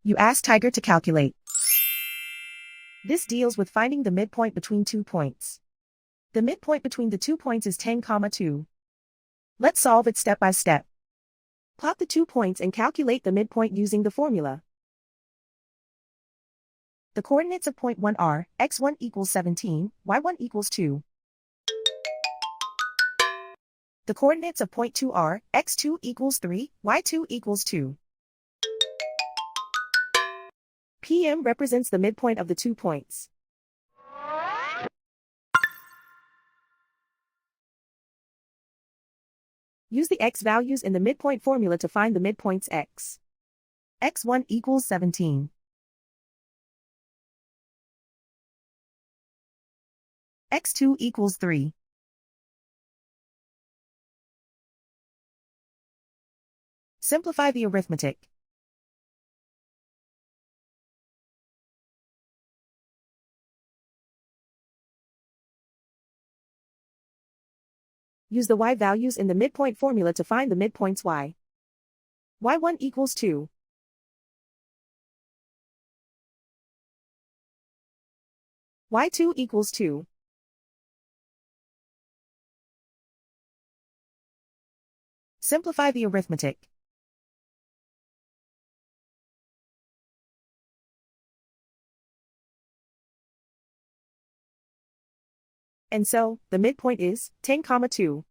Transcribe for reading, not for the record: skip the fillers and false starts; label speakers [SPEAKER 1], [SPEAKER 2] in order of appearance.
[SPEAKER 1] You ask Tiger to calculate. This deals with finding the midpoint between 2 points. The midpoint between the 2 points is 10, 2. Let's solve it step by step. Plot the 2 points and calculate the midpoint using the formula. The coordinates of point 1 are x1 equals 17, y1 equals 2. The coordinates of point 2 are x2 equals 3, y2 equals 2. PM represents the midpoint of the 2 points. Use the x values in the midpoint formula to find the midpoints x. x1 equals 17. x2 equals 3. Simplify the arithmetic. Use the y values in the midpoint formula to find the midpoints y. y1 equals 2. y2 equals 2. Simplify the arithmetic. And so, the midpoint is 10, 2.